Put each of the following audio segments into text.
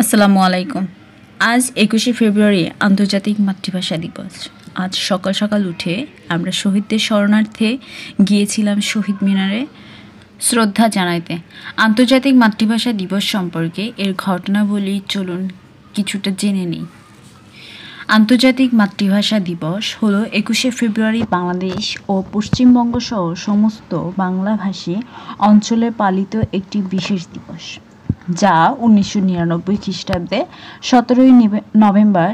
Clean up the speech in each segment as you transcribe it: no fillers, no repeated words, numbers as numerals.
আসসালামু আলাইকুম। আজ 21শে ফেব্রুয়ারি আন্তর্জাতিক মাতৃভাষা দিবস। আজ সকাল সকাল উঠে আমরা শহীদদের স্মরণার্থে গিয়েছিলাম শহীদ মিনারে শ্রদ্ধা জানাইতে। আন্তর্জাতিক মাতৃভাষা দিবস সম্পর্কে এর ঘটনাবলী চলুন কিছুটা জেনে নিই। আন্তর্জাতিক মাতৃভাষা দিবস হলো 21শে ফেব্রুয়ারি বাংলাদেশ ও পশ্চিমবঙ্গ সহ সমস্ত বাংলাভাষী অঞ্চলে পালিত একটি বিশেষ দিবস, যা 1999 খ্রিস্টাব্দে 17ই নভেম্বর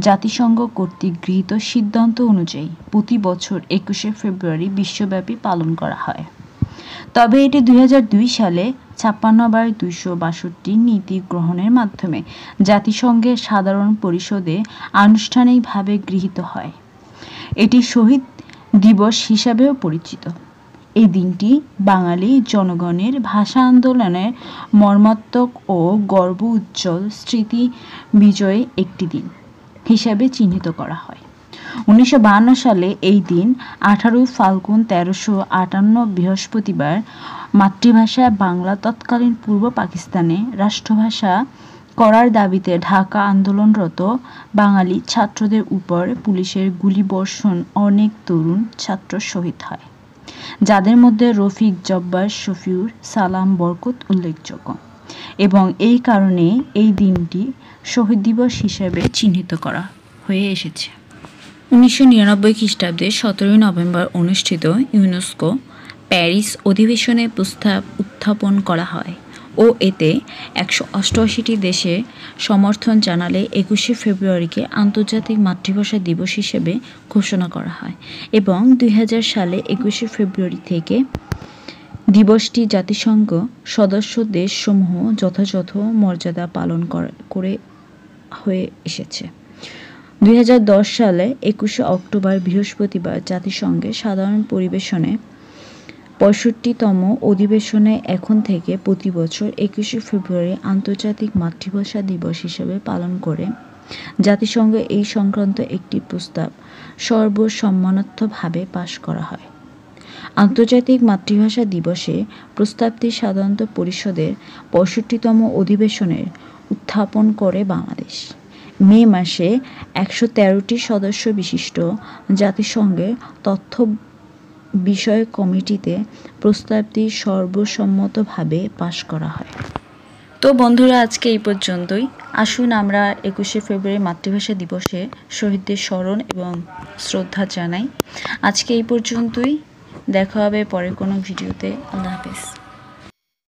জাতিসংঘ কর্তৃক গৃহীত সিদ্ধান্ত অনুযায়ী প্রতি বছর 21শে ফেব্রুয়ারি বিশ্বব্যাপী পালন করা হয়। তবে এটি 2002 সালে 56/262 নীতি গ্রহণের মাধ্যমে জাতিসংঘের সাধারণ পরিষদে আনুষ্ঠানিকভাবে গৃহীত হয়। এটি শহীদ দিবস হিসাবেও পরিচিত। এই দিনটি বাঙালি জনগণের ভাষা আন্দোলনের মর্মান্তিক ও গর্ব উজ্জ্বল স্মৃতি বিজয়ের একটি দিন হিসাবে চিহ্নিত করা হয়। 1952 সালে এই দিন 18 ফাল্গুন 1358 বৃহস্পতিবার মাতৃভাষা বাংলা তৎকালীন পূর্ব পাকিস্তানে রাষ্ট্রভাষা করার দাবিতে ঢাকা আন্দোলনরত বাঙালি ছাত্রদের উপর পুলিশের গুলিবর্ষণ অনেক তরুণ ছাত্র শহীদ হয়, যাদের মধ্যে রফিক, জব্বার, শফিউর, সালাম, বরকত উল্লেখযোগ্য, এবং এই কারণে এই দিনটি শহীদ দিবস হিসেবে চিহ্নিত করা হয়ে এসেছে। 1999 খ্রিস্টাব্দে 17ই নভেম্বর অনুষ্ঠিত ইউনেস্কো প্যারিস অধিবেশনে প্রস্তাব উত্থাপন করা হয় ও এতে 188টি দেশে সমর্থন জানালে 21শে ফেব্রুয়ারিকে আন্তর্জাতিক মাতৃভাষা দিবস হিসেবে ঘোষণা করা হয় এবং 2000 সালে 21শে ফেব্রুয়ারি থেকে দিবসটি জাতিসংঘ সদস্য দেশসমূহ যথাযথ মর্যাদা পালন করে হয়ে এসেছে। 2010 সালে 21শে অক্টোবর বৃহস্পতিবার জাতিসংঘের সাধারণ পরিবেশনে 65তম অধিবেশনে এখন থেকে প্রতি বছর 21শে ফেব্রুয়ারি আন্তর্জাতিক মাতৃভাষা দিবস হিসেবে পালন করে জাতিসংঘ এই সংক্রান্ত একটি প্রস্তাব সর্বসম্মতভাবে পাশ করা হয়। আন্তর্জাতিক মাতৃভাষা দিবসে প্রস্তাবটি সাধারণ পরিষদের 65তম অধিবেশনের উত্থাপন করে বাংলাদেশ। মে মাসে 113টি সদস্য বিশিষ্ট জাতিসংঘের তথ্য বিষয়ক কমিটিতে প্রস্তাবটি সর্বসম্মতভাবে পাশ করা হয়। তো বন্ধুরা, আজকে এই পর্যন্তই। আসুন আমরা 21শে ফেব্রুয়ারি মাতৃভাষা দিবসে শহীদদের স্মরণ এবং শ্রদ্ধা জানাই। আজকে এই পর্যন্তই, দেখা হবে পরের কোনো ভিডিওতে। আল্লাহ হাফেজ।